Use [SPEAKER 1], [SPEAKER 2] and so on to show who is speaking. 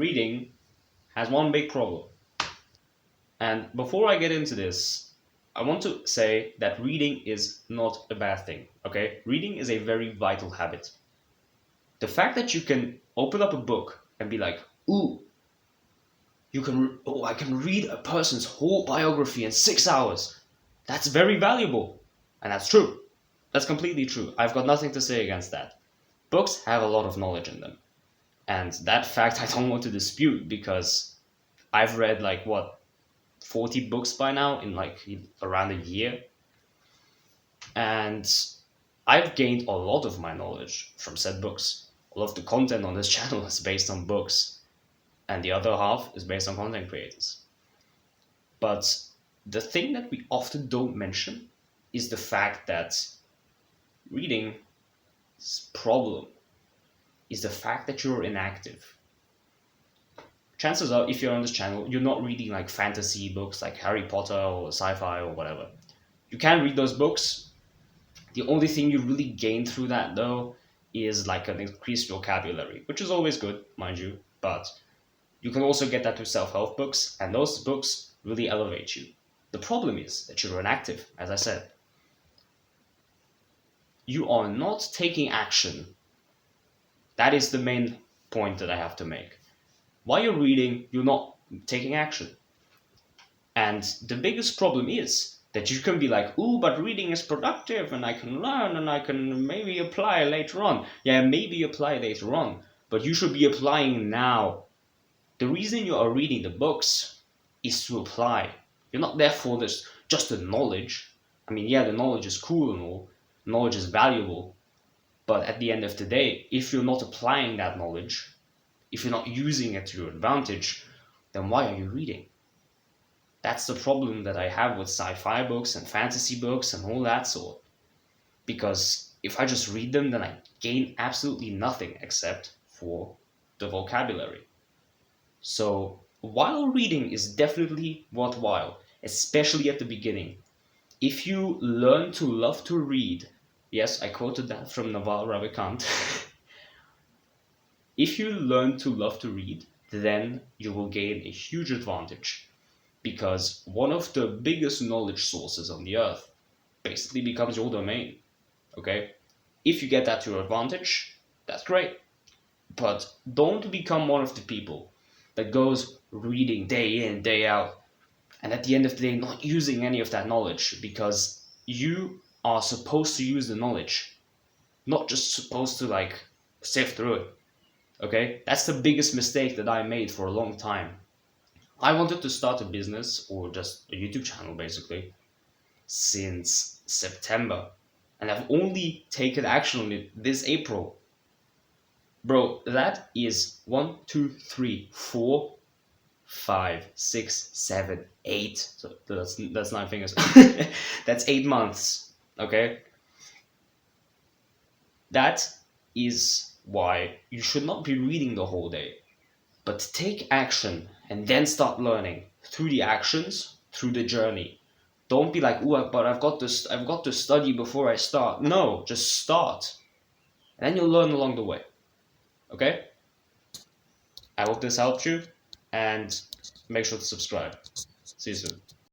[SPEAKER 1] reading has one big problem. And before I get into this, I want to say that reading is not a bad thing, okay? Reading is a very vital habit. The fact that you can open up a book and be like, ooh, I can read a person's whole biography in 6 hours. That's very valuable. And that's true. That's completely true. I've got nothing to say against that. Books have a lot of knowledge in them. And that fact I don't want to dispute because I've read like what 40 books by now in like around a year. And I've gained a lot of my knowledge from said books. All of the content on this channel is based on books, and the other half is based on content creators. But the thing that we often don't mention is the fact that reading's problem is the fact that you're inactive. Chances are, if you're on this channel, you're not reading like fantasy books like Harry Potter or sci-fi or whatever. You can read those books. The only thing you really gain through that, though, is like an increased vocabulary, which is always good, mind you. But you can also get that with self-help books, and those books really elevate you. The problem is that you're inactive, as I said. You are not taking action. That is the main point that I have to make. While you're reading, you're not taking action. And the biggest problem is that you can be like, ooh, but reading is productive and I can learn and I can maybe apply later on. Yeah, maybe apply later on, but you should be applying now. The reason you are reading the books is to apply. You're not there for this, just the knowledge. I mean, yeah, the knowledge is cool and all, knowledge is valuable, but at the end of the day, if you're not applying that knowledge, if you're not using it to your advantage, then why are you reading? That's the problem that I have with sci-fi books and fantasy books and all that sort. Because if I just read them, then I gain absolutely nothing except for the vocabulary. So while reading is definitely worthwhile, especially at the beginning, if you learn to love to read, yes, I quoted that from Naval Ravikant. If you learn to love to read, then you will gain a huge advantage because one of the biggest knowledge sources on the earth basically becomes your domain. Okay? If you get that to your advantage, that's great. But don't become one of the people that goes reading day in, day out, and at the end of the day, not using any of that knowledge because you are supposed to use the knowledge, not just supposed to like sift through it. Okay? That's the biggest mistake that I made for a long time. I wanted to start a business or just a YouTube channel basically since September, and I've only taken action on it this April. Bro, that is 1, 2, 3, 4, 5, 6, 7, 8. So that's 9 fingers. That's 8 months. Okay? That is why you should not be reading the whole day, but take action and then start learning through the actions, through the journey. Don't be like, "Ooh, but I've got to study before I start." No, just start, and then you'll learn along the way. Okay? I hope this helped you, and make sure to subscribe. See you soon.